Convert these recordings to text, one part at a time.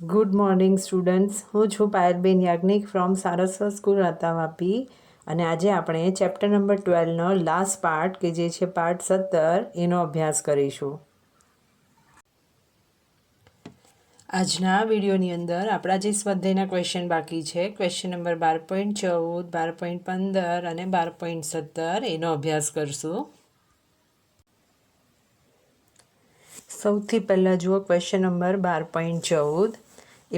Good morning students. હું છું Payalben Yagnik from Saraswat school રાતાવાપી અને આજે આપણે ચેપ્ટર નંબર 12નો લાસ્ટ પાર્ટ કે જે છે પાર્ટ 17 એનો અભ્યાસ કરીશું. આજના વિડીયોની અંદર આપણા જે સ્વાધ્યાયના ક્વેશ્ચન બાકી છે, ક્વેશ્ચન નંબર 12.14, 12.15 અને 12.17 એનો અભ્યાસ કરશું. સૌથી પહેલાં જુઓ ક્વેશ્ચન નંબર 12.14.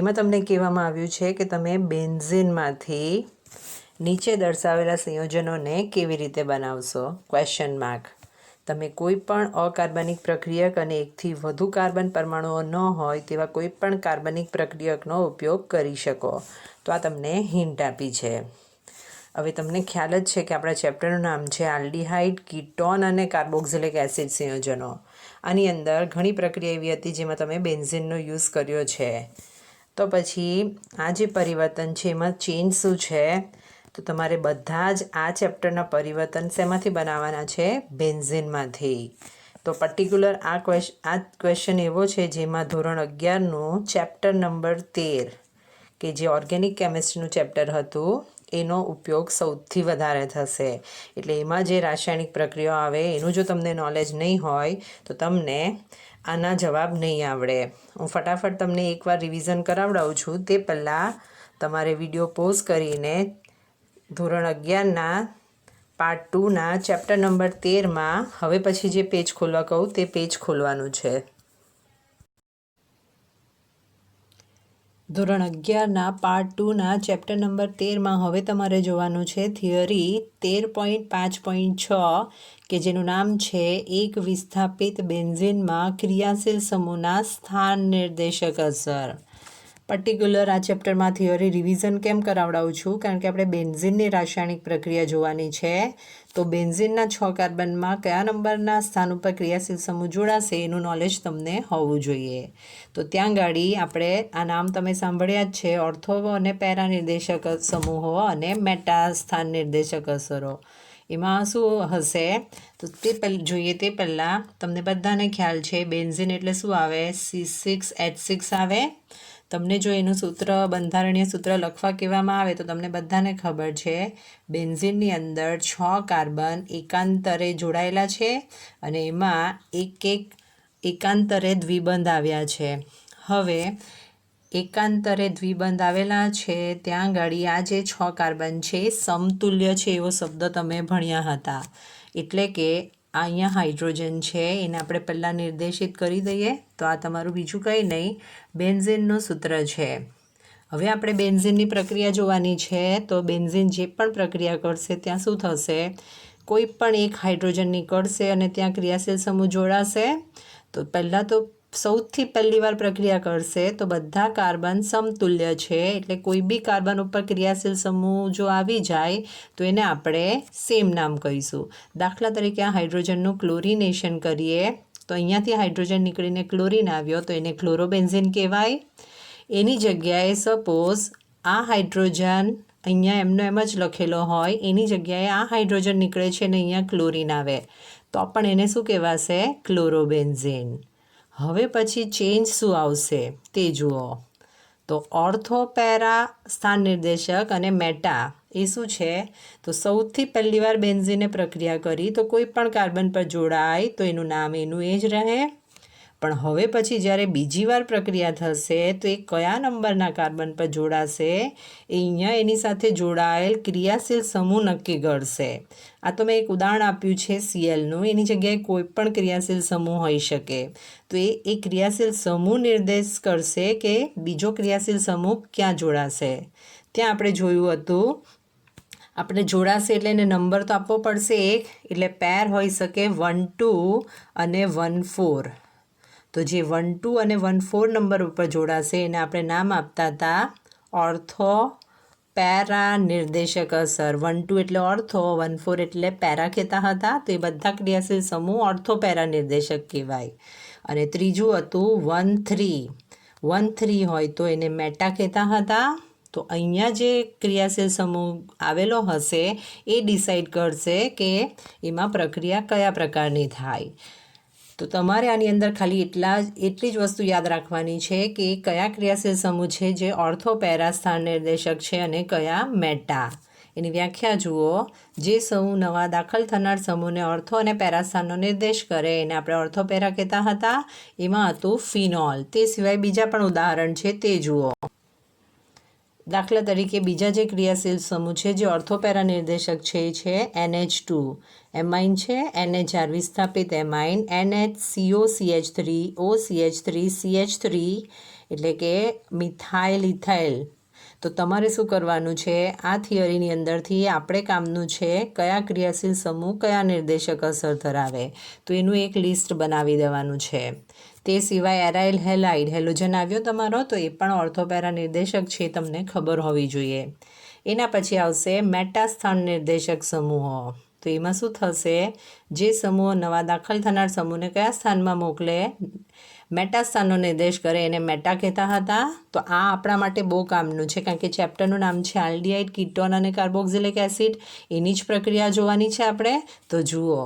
એમાં તમને કહેવામાં આવ્યું છે કે તમે બેન્ઝીનમાંથી નીચે દર્શાવેલા સંયોજનોને કેવી રીતે બનાવશો. Question mark. તમે કોઈ પણ અકાર્બનિક પ્રક્રિયક અને એકથી વધુ કાર્બન પરમાણુઓ ન હોય તેવા કોઈ પણ કાર્બનિક પ્રક્રિયકનો ઉપયોગ કરી શકો. તો આ તમને હિન્ટ આપી છે. હવે તમને ખ્યાલ જ છે કે આપણા ચેપ્ટરનું નામ છે આલ્ડીહાઇડ, કીટોન અને કાર્બોક્સિલિક એસિડ સંયોજનો. આની અંદર ઘણી પ્રક્રિયા એવી હતી જેમાં તમે બેન્ઝીનનો યુઝ કર્યો છે. તો પછી આ જે પરિવર્તન છે એમાં ચેન્જ શું છે? તો તમારે બધા જ આ ચેપ્ટરના પરિવર્તન શેમાંથી બનાવવાના છે? બેન્ઝીનમાંથી. તો પર્ટિક્યુલર આ ક્વેશ્ચન એવો છે જેમાં ધોરણ 11નું ચેપ્ટર નંબર 13 કે જે ઓર્ગેનિક કેમિસ્ટ્રીનું ચેપ્ટર હતું એનો ઉપયોગ સૌથી વધારે થશે. એટલે એમાં જે રાસાયણિક પ્રક્રિયાઓ આવે એનું જો તમને નોલેજ નહીં હોય તો તમને આના જવાબ નહીં આવડે. હું ફટાફટ તમને એકવાર રિવિઝન કરાવડાવું છું. તે પહેલાં તમારે વિડીયો પોઝ કરીને ધોરણ 11ના પાર્ટ 2ના ચેપ્ટર નંબર 13માં હવે પછી જે પેજ ખોલવા કહું તે પેજ ખોલવાનું છે. ધોરણ 11ના પાર્ટ 2ના ચેપ્ટર નંબર 13માં હવે તમારે જોવાનું છે થિયરી 13.5.6 કે જેનું નામ છે એક વિસ્થાપિત બેન્ઝીનમાં ક્રિયાશીલ સમૂહના સ્થાન નિર્દેશક અસર. પર્ટિક્યુલર આ ચેપ્ટરમાં થિયરી રિવિઝન કેમ કરાવડાવું છું? કારણ કે આપણે બેન્ઝીનની રાસાયણિક પ્રક્રિયા જોવાની છે. તો બેન્ઝીનના 6 કાર્બનમાં કયા નંબરના સ્થાન ઉપર ક્રિયાશીલ સમૂહ જોડાશે એનું નોલેજ તમને હોવું જોઈએ. તો ત્યાં ગાડી આપણે આ નામ તમે સાંભળ્યા જ છે, ઓર્થો અને પેરા નિર્દેશક સમૂહો અને મેટા સ્થાન નિર્દેશક અસરો. એમાં શું હશે? તો તે જોઈએ તે પહેલાં તમને બધાને ખ્યાલ છે બેન્ઝીન એટલે શું આવે? C6H6 આવે. તમને જો એનું સૂત્ર, બંધારણીય સૂત્ર લખવા કહેવામાં આવે તો તમને બધાને ખબર છે બેન્ઝીનની અંદર 6 કાર્બન એકાંતરે જોડાયેલા છે અને એમાં એક એકાંતરે દ્વિબંધ આવ્યા છે. હવે એકાંતરે દ્વિબંધ આવેલા છે ત્યાં ગાડી આ જે 6 કાર્બન છે સમતુલ્ય છે એવો શબ્દ તમે ભણ્યા હતા. એટલે કે અહીંયા હાઇડ્રોજન છે એને આપણે પહેલાં નિર્દેશિત કરી દઈએ. તો આ તમારું બીજું કંઈ નહીં, બેન્ઝીનનું સૂત્ર છે. હવે આપણે બેન્ઝીનની પ્રક્રિયા જોવાની છે. તો બેન્ઝીન જે પણ પ્રક્રિયા કરશે ત્યાં શું થશે? કોઈ પણ એક હાઇડ્રોજન નીકળશે અને ત્યાં ક્રિયાશીલ સમૂહ જોડાશે. તો પહેલાં તો સૌથી પહેલી વાર પ્રક્રિયા કરશે તો બધા કાર્બન સમતુલ્ય છે એટલે કોઈ બી કાર્બન ઉપર ક્રિયાશીલ સમૂહ જો આવી જાય તો એને આપણે સેમ નામ કહીશું. દાખલા તરીકે આ હાઇડ્રોજનનું ક્લોરિનેશન કરીએ તો અહીંયાથી હાઇડ્રોજન નીકળીને ક્લોરિન આવ્યો તો એને ક્લોરોબેન્ઝીન કહેવાય. એની જગ્યાએ સપોઝ આ હાઇડ્રોજન અહીંયા એમનો એમ જ લખેલો હોય, એની જગ્યાએ આ હાઇડ્રોજન નીકળે છે અને અહીંયા ક્લોરિન આવે તો પણ એને શું કહેવાશે? ક્લોરોબેન્ઝીન. હવે પછી ચેન્જ શું આવશે તે જુઓ. તો ઓર્થો, પેરા સ્થાન નિર્દેશક અને મેટા એ શું છે? તો સૌથી પહેલી વાર બેન્ઝીને પ્રક્રિયા કરી તો કોઈ પણ કાર્બન પર જોડાય તો એનું નામ એનું એ જ રહે. પણ હવે પછી જ્યારે બીજી વાર પ્રક્રિયા થશે તો એ કયા નંબરના કાર્બન પર જોડાશે એ અહીંયા એની સાથે જોડાયેલ ક્રિયાશીલ સમૂહ નક્કી કરશે. આ તો મેં એક ઉદાહરણ આપ્યું છે Clનું. એની જગ્યાએ કોઈ પણ ક્રિયાશીલ સમૂહ હોઈ શકે. તો એ ક્રિયાશીલ સમૂહ નિર્દેશ કરશે કે બીજો ક્રિયાશીલ સમૂહ ક્યાં જોડાશે. ત્યાં આપણે જોયું હતું આપણે જોડાશે એટલે એને નંબર તો આપવો પડશે એક, એટલે પેર હોઈ શકે 1 2 અને 1 4. તો જે 1 2 અને 1 4 નંબર ઉપર જોડાશે એને આપણે નામ આપતા હતા ઓર્થો પેરા નિર્દેશક અસર. 1 2 એટલે ઓર્થો, 1 4 એટલે પેરા કહેતા હતા. તો એ બધા ક્રિયાશીલ સમૂહ ઓર્થો પેરા નિર્દેશક કહેવાય. અને ત્રીજું હતું 1 3. 1 3 હોય તો એને મેટા કહેતા હતા. તો અહીંયા જે ક્રિયાશીલ સમૂહ આવેલો હશે એ ડિસાઈડ કરશે કે એમાં પ્રક્રિયા કયા પ્રકારની થાય. તો તમારે આની અંદર ખાલી એટલી જ વસ્તુ યાદ રાખવાની છે કે કયા ક્રિયાશીલ સમૂહ છે જે ઓર્થો પેરા સ્થાન નિર્દેશક છે અને કયા મેટા. એની વ્યાખ્યા જુઓ. જે સમૂહ નવા દાખલ થનાર સમૂહને ઓર્થો અને પેરા સ્થાનનો નિર્દેશ કરે એને આપણે ઓર્થો પેરા કહેતા હતા. એમાં હતું ફિનોલ. તે સિવાય બીજા પણ ઉદાહરણ છે તે જુઓ. દાખલા તરીકે બીજા જે ક્રિયાશીલ સમૂહ છે જે ઓર્થોપેરા નિર્દેશક છે એ છે NH2 એમાઇન છે. NHR વિસ્થાપિત એમાઇન. NHCOCH3 OCH3CH3 એટલે કે મિથાઇલ ઇથાઇલ. તો તમારે શું કરવાનું છે, આ થિયરીની અંદરથી આપણે કામનું છે કયા ક્રિયાશીલ સમૂહ કયા નિર્દેશક અસર ધરાવે, તો એનું એક લિસ્ટ બનાવી દેવાનું છે. તે સિવાય એરાઇલ હેલાઇડ હેલોજન આવ્યો તમારો, તો એ પણ ઓર્થોપેરા નિર્દેશક છે, તમને ખબર હોવી જોઈએ. એના પછી આવશે મેટાસ્થાન નિર્દેશક સમૂહો. તો એમાં શું થશે, જે સમૂહો નવા દાખલ થનાર સમૂહને કયા સ્થાનમાં મોકલે, મેટા સ્થાનનો નિર્દેશ કરે એને મેટા કહેતા હતા. તો આ આપણા માટે બહુ કામનું છે, કારણ કે ચેપ્ટરનું નામ છે આલ્ડીહાઇડ, કીટોન અને કાર્બોક્સિલિક એસિડ. એની જ પ્રક્રિયા જોવાની છે આપણે. તો જુઓ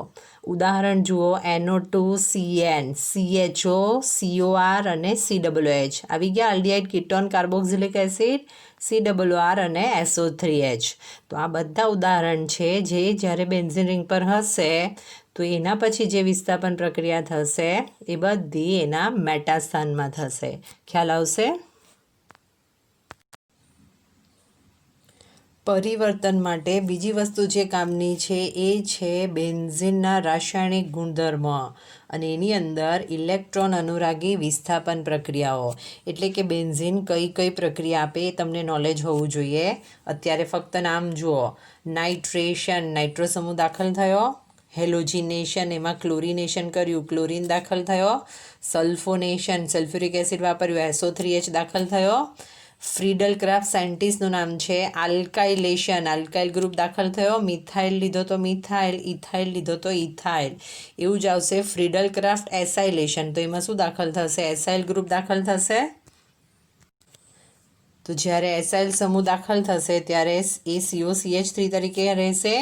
ઉદાહરણ જુઓ. NO2CN, CHO, COR અને COOH આવી ગયા. Aldehyde, ketone, carboxylic acid, COR અને SO3H. તો આ બધા ઉદાહરણ છે જે જ્યારે બેન્ઝીન રિંગ પર હશે તો એના પછી જે વિસ્થાપન પ્રક્રિયા થશે એ બધી એના મેટા સ્થાનમાં થશે. ખ્યાલ આવશે? પરિવર્તન માટે બીજી વસ્તુ જે કામની છે એ છે બેન્ઝીનના રાસાયણિક ગુણધર્મ અને એની અંદર ઇલેક્ટ્રોન અનુરાગી વિસ્થાપન પ્રક્રિયાઓ. એટલે કે બેન્ઝીન કઈ કઈ પ્રક્રિયા આપે એ તમને નોલેજ હોવું જોઈએ. અત્યારે ફક્ત નામ જુઓ. નાઇટ્રેશન, નાઇટ્રો સમૂહ દાખલ થયો. હેલોજિનેશન, એમાં ક્લોરિનેશન કર્યું, ક્લોરિન દાખલ થયો. સલ્ફોનેશન, સલ્ફ્યુરિક એસિડ વાપર્યું, SO3H દાખલ થયો. ફ્રીડલ ક્રાફ્ટ સાયન્ટિસ્ટનું નામ છે. આલ્કાઇલેશન, આલ્કાઇલ ગ્રુપ દાખલ થયો. મિથાઇલ લીધો તો મિથાઇલ, ઇથાઇલ લીધો તો ઇથાઇલ. એવું જ આવશે ફ્રીડલ ક્રાફ્ટ એસાઇલેશન. તો એમાં શું દાખલ થશે, એસાઇલ ગ્રુપ દાખલ થશે. તો જ્યારે એસાઇલ સમૂહ દાખલ થશે ત્યારે એ COCH3 તરીકે રહેશે.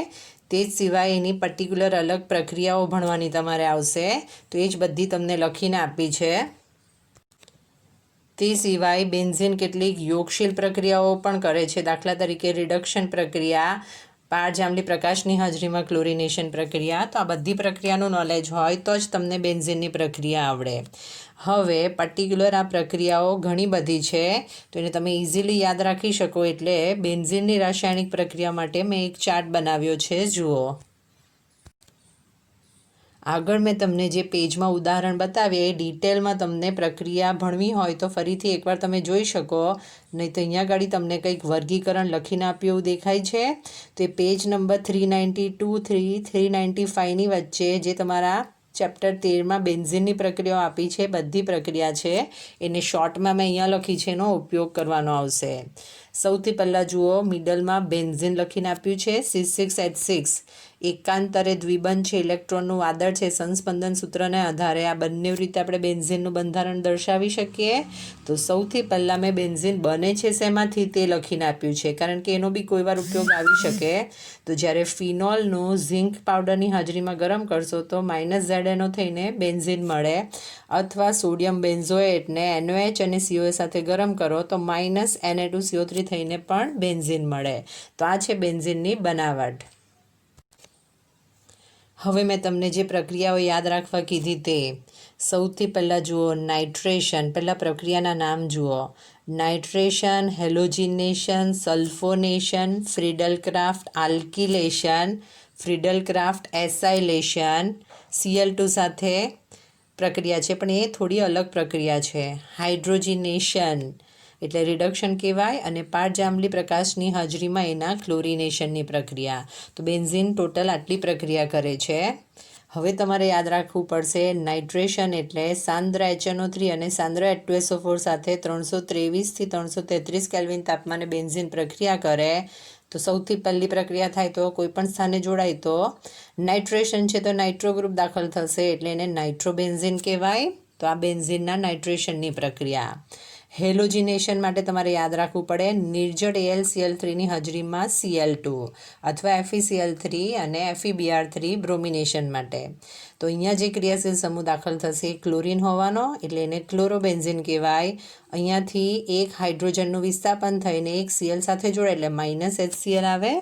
તે જ સિવાય એની પર્ટિક્યુલર અલગ પ્રક્રિયાઓ ભણવાની તમારે આવશે. તો એ જ બધી તમને લખીને આપી છે. તે સિવાય બેન્ઝીન કેટલીક યોગશીલ પ્રક્રિયાઓ પણ કરે છે. દાખલા તરીકે રિડક્શન પ્રક્રિયા, પારજાંબલી પ્રકાશની હાજરીમાં ક્લોરિનેશન પ્રક્રિયા. તો આ બધી પ્રક્રિયાનું નોલેજ હોય તો જ તમને બેન્ઝીનની પ્રક્રિયા આવડે. હવે પર્ટિક્યુલર આ પ્રક્રિયાઓ ઘણી બધી છે તો એને તમે ઇઝીલી યાદ રાખી શકો એટલે બેન્ઝીનની રાસાયણિક પ્રક્રિયા માટે મેં એક ચાર્ટ બનાવ્યો છે, જુઓ. આગળ મેં તમને જે પેજમાં ઉદાહરણ બતાવીએ એ ડિટેલમાં તમને પ્રક્રિયા ભણવી હોય તો ફરીથી એકવાર તમે જોઈ શકો. નહીં તો અહીંયા આગળ તમને કંઈક વર્ગીકરણ લખીને આપ્યું એવું દેખાય છે. તો એ પેજ નંબર 392 395ની વચ્ચે જે તમારા ચેપ્ટર 13માં બેન્ઝીનની પ્રક્રિયાઓ આપી છે, બધી પ્રક્રિયા છે, એને શોર્ટમાં મેં અહીંયા લખી છે, એનો ઉપયોગ કરવાનો આવશે. સૌથી પહેલાં જુઓ, મિડલમાં બેન્ઝીન લખીને આપ્યું છે. C6H6 એકાંતરે દ્વિબંધ છે, ઇલેક્ટ્રોનનું વાદળ છે. સંસ્પંદન સૂત્રને આધારે આ બંને રીતે આપણે બેન્ઝીનનું બંધારણ દર્શાવી શકીએ. તો સૌથી પહેલાં મેં બેન્ઝીન બને છે શેમાંથી તે લખીને આપ્યું છે, કારણ કે એનો બી કોઈ વાર ઉપયોગ આવી શકે. તો જ્યારે ફિનોલનું ઝિંક પાવડરની હાજરીમાં ગરમ કરશો તો -ZNO થઈને બેન્ઝીન મળે, અથવા સોડિયમ બેન્ઝોએટને NOH અને COA સાથે ગરમ કરો તો -Na2CO3 થઈને પણ બેન્ઝીન મળે. તો આ છે બેન્ઝીનની બનાવટ. હવે મેં તમને જે પ્રક્રિયાઓ યાદ રાખવા કીધી તે સૌથી પહેલાં જુઓ નાઇટ્રેશન. પહેલાં પ્રક્રિયાના નામ જુઓ. Nitration, halogenation, sulphonation, Friedel Crafts alkylation, Friedel Crafts acylation. Cl2 સાથે પ્રક્રિયા છે પણ એ થોડી અલગ પ્રક્રિયા છે. હાઇડ્રોજિનેશન એટલે રિડક્શન કહેવાય, અને પારજાંબલી પ્રકાશની હાજરીમાં એના ક્લોરિનેશનની પ્રક્રિયા. તો બેન્ઝીન ટોટલ આટલી પ્રક્રિયા કરે છે. હવે તમારે યાદ રાખવું પડશે, નાઇટ્રેશન એટલે સાંદ્ર HNO3 અને સાંદ્ર H2SO4 સાથે 323 થી 333 કેલ્વિન તાપમાને બેન્ઝીન પ્રક્રિયા કરે. તો સૌથી પહેલી પ્રક્રિયા થાય તો કોઈ પણ સ્થાને જોડાય તો નાઇટ્રેશન છે તો નાઇટ્રો ગ્રુપ દાખલ થશે એટલે એને નાઇટ્રોબેન્ઝીન કહેવાય. તો આ બેન્ઝીનના નાઇટ્રેશનની પ્રક્રિયા. હેલોજિનેશન માટે તમારે યાદ રાખવું પડે, નિર્જળ AlCl3ની હાજરીમાં Cl2 અથવા FeCl3 અને FeBr3 બ્રોમિનેશન માટે. તો અહીંયા જે ક્રિયાશીલ સમૂહ દાખલ થશે એ ક્લોરીન હોવાનો, એટલે એને ક્લોરોબેન્ઝીન કહેવાય. અહીંયાથી એક હાઇડ્રોજનનું વિસ્થાપન થઈને એક Cl સાથે જોડાય એટલે -HCl આવે.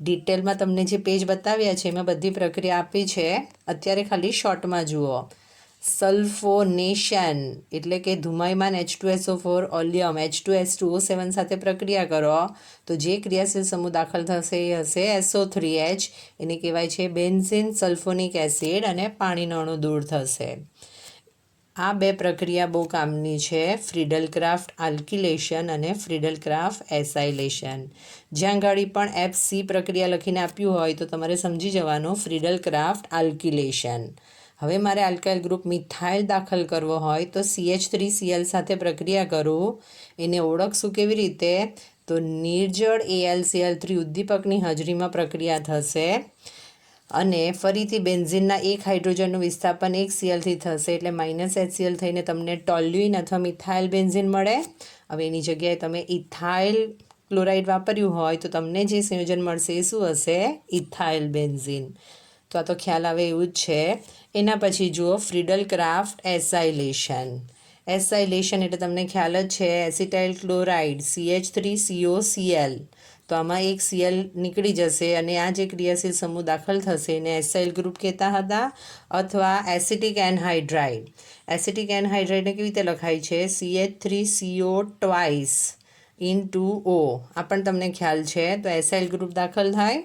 ડિટેલમાં તમને જે પેજ બતાવ્યા છે એમાં બધી પ્રક્રિયા આપી છે, અત્યારે ખાલી શોર્ટમાં જુઓ. સલ્ફોનેશન એટલે કે ધુમાયમાન H2SO4 ઓલિયમ H2S2O7 સાથે પ્રક્રિયા કરો તો જે ક્રિયાશીલ સમૂહ દાખલ થશે એ હશે SO3H. એને કહેવાય છે બેન્ઝીન સલ્ફોનિક એસિડ અને પાણીનો અણુ દૂર થશે. આ બે પ્રક્રિયા બહુ કામની છે, ફ્રીડલ-ક્રાફ્ટ આલ્કિલેશન અને ફ્રીડલ-ક્રાફ્ટ એસાઇલેશન. જ્યાં ગાડી પણ FC પ્રક્રિયા લખીને આપ્યું હોય તો તમારે સમજી જવાનું ફ્રીડલ-ક્રાફ્ટ આલ્કિલેશન. હવે મારે આલ્કાઇલ ગ્રુપ મિથાઇલ દાખલ કરવો હોય તો CH3Cl સાથે પ્રક્રિયા કરું. એને ઓળખશું કેવી રીતે? તો નિર્જળ AlCl3 ઉદ્દીપકની હાજરીમાં પ્રક્રિયા થશે અને ફરીથી બેન્ઝીનના એક હાઇડ્રોજનનું વિસ્થાપન એક Clથી થશે એટલે -HCl થઈને તમને ટોલ્યુઇન અથવા મિથાઇલ બેન્ઝીન મળે. હવે એની જગ્યાએ તમે ઇથાઇલ ક્લોરાઇડ વાપર્યું હોય તો તમને જે સંયોજન મળશે એ શું હશે? Ethyl benzene. તો આ તો ખ્યાલ આવે એવું જ છે. એના પછી જુઓ ફ્રીડલ-ક્રાફ્ટ એસાઇલેશન. એસાઇલેશન એટલે તમને ખ્યાલ જ છે, એસિટાઇલ ક્લોરાઇડ CH3COCl. તો આમાં એક Cl નીકળી જશે અને આ જે ક્રિયાશીલ સમૂહ દાખલ થશે એને એસાઇલ ગ્રુપ કહેતા હતા. અથવા એસિટિક એનહાઇડ્રાઇડ. એસિટિક એનહાઇડ્રાઇડને કેવી રીતે લખાય છે? CH3CO twice × O. આ પણ તમને ખ્યાલ છે. તો એસાઇલ ગ્રુપ દાખલ થાય.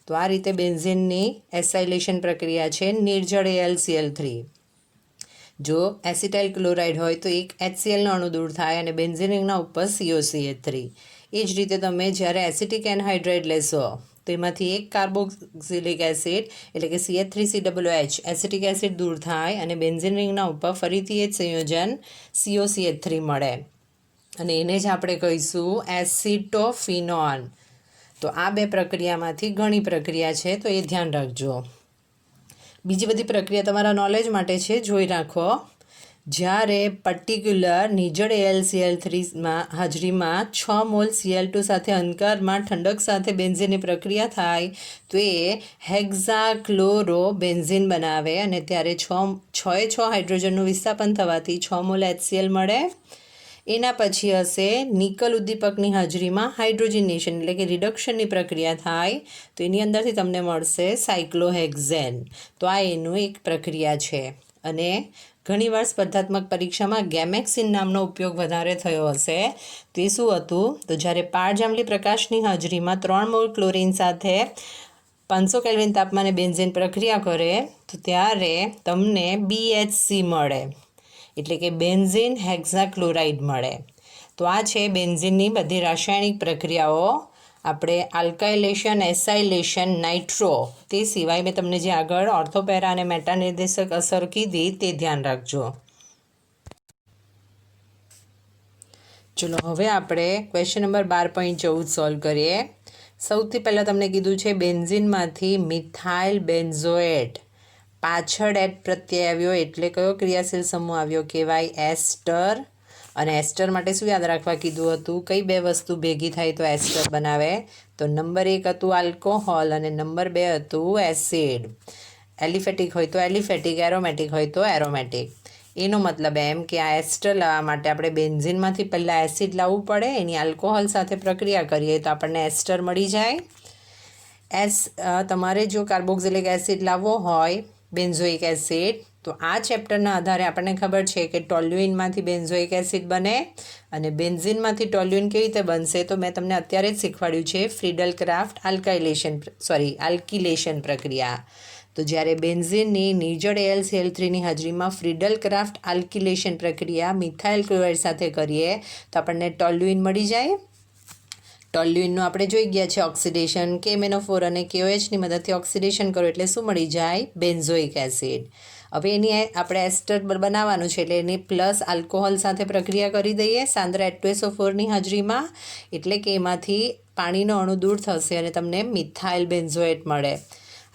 તો આ રીતે બેન્ઝીનની એસાઇલેશન પ્રક્રિયા છે નિર્જળ AlCl3. જો એસિટાઇલ ક્લોરાઇડ હોય તો એક HClનો અણુ દૂર થાય અને બેન્ઝીન રિંગના ઉપર COCH3. એ જ રીતે તમે જ્યારે એસિટિક એનહાઇડ્રાઇડ લેશો તો એમાંથી એક કાર્બોક્સિલિક એસિડ એટલે કે CH3COOH એસિટિક એસિડ દૂર થાય અને બેન્ઝીન રિંગના ઉપર ફરીથી એ જ સંયોજન COCH3 મળે અને એને જ આપણે કહીશું એસિટોફિનોન. તો આ બે પ્રક્રિયામાંથી ઘણી પ્રક્રિયા છે તો એ ધ્યાન રાખજો. બીજી બધી પ્રક્રિયા તમારા નોલેજ માટે છે, જોઈ રાખો. જ્યારે પર્ટિક્યુલર નિર્જળ AlCl3માં હાજરીમાં 6 મોલ Cl2 સાથે અંકારમાં ઠંડક સાથે બેન્ઝીનની પ્રક્રિયા થાય તો એ હેક્ઝાક્લોરોબેન્ઝીન બનાવે અને ત્યારે 6 હાઇડ્રોજનનું વિસ્થાપન થવાથી 6 મોલ HCl મળે. એના પછી હશે નિકલ ઉદ્દીપકની હાજરીમાં હાઇડ્રોજિનેશન એટલે કે રિડક્શનની પ્રક્રિયા થાય તો એની અંદરથી તમને મળશે સાયક્લોહેક્ઝેન. તો આ એનું એક પ્રક્રિયા છે અને ઘણીવાર સ્પર્ધાત્મક પરીક્ષામાં ગેમેક્સિન નામનો ઉપયોગ વધારે થયો હશે. તે શું હતું? તો જ્યારે પારજાંબલી પ્રકાશની હાજરીમાં 3 મોલ ક્લોરીન સાથે 500 કેલ્વિન તાપમાને બેન્ઝીન પ્રક્રિયા કરે તો ત્યારે તમને BHC મળે એટલે કે બેન્ઝીન હેક્ઝાક્લોરાઇડ મળે. તો આ છે બેન્ઝીનની બધી રાસાયણિક પ્રક્રિયાઓ. આપણે આલ્કાઇલેશન, એસાઇલેશન, નાઇટ્રો તે સિવાય મેં તમને જે આગળ ઓર્થોપેરા અને મેટાનિર્દેશક અસર કીધી તે ધ્યાન રાખજો. ચલો હવે આપણે ક્વેશ્ચન નંબર 12.14 સોલ્વ કરીએ. સૌથી પહેલાં તમને કીધું છે બેન્ઝીનમાંથી મિથાઇલ બેન્ઝોએટ પાછળ એટ પ્રત્યય આવ્યો એટલે કયો ક્રિયાશીલ સમૂહ આવ્યો કહેવાય? એસ્ટર. અને એસ્ટર માટે શું યાદ રાખવા કીધું હતું? કઈ બે વસ્તુ ભેગી થાય તો એસ્ટર બનાવે? તો નંબર 1 હતું આલ્કોહોલ અને નંબર 2 હતું એસિડ. એલિફેટિક હોય તો એલિફેટિક, એરોમેટિક હોય તો એરોમેટિક. એનો મતલબ એમ કે આ એસ્ટર લાવવા માટે આપણે બેન્ઝીનમાંથી પહેલાં એસિડ લાવવું પડે, એની આલ્કોહોલ સાથે પ્રક્રિયા કરીએ તો આપણને એસ્ટર મળી જાય. તમારે જો કાર્બોક્સિલિક એસિડ લાવવો હોય બેન્ઝોઇક એસિડ તો આ ચેપ્ટરના આધારે આપણને ખબર છે કે ટોલ્યુઇનમાંથી બેન્ઝોઇક એસિડ બને અને બેન્ઝીનમાંથી ટોલ્યુઇન કેવી રીતે બનશે તો મેં તમને અત્યારે જ શીખવાડ્યું છે ફ્રીડલ-ક્રાફ્ટ આલ્કિલેશન પ્રક્રિયા. તો જ્યારે બેન્ઝીનની નિર્જળ AlCl3ની હાજરીમાં ફ્રીડલ-ક્રાફ્ટ આલ્કિલેશન પ્રક્રિયા મિથાઇલ ક્લોરાઇડ સાથે કરીએ તો આપણને ટોલ્યુઇન મળી જાય. ટોલ્યુઇનનું આપણે જોઈ ગયા છે ઓક્સિડેશન, KMnO4 અને KOHની મદદથી ઓક્સિડેશન કરો એટલે શું મળી જાય? Benzoic acid. હવે એની આપણે એસ્ટર બનાવવાનું છે એટલે એની પ્લસ આલ્કોહોલ સાથે પ્રક્રિયા કરી દઈએ સાંદ્ર H2SO4ની હાજરીમાં એટલે કે એમાંથી પાણીનો અણુ દૂર થશે અને તમને મિથાઇલ બેન્ઝોએટ મળે.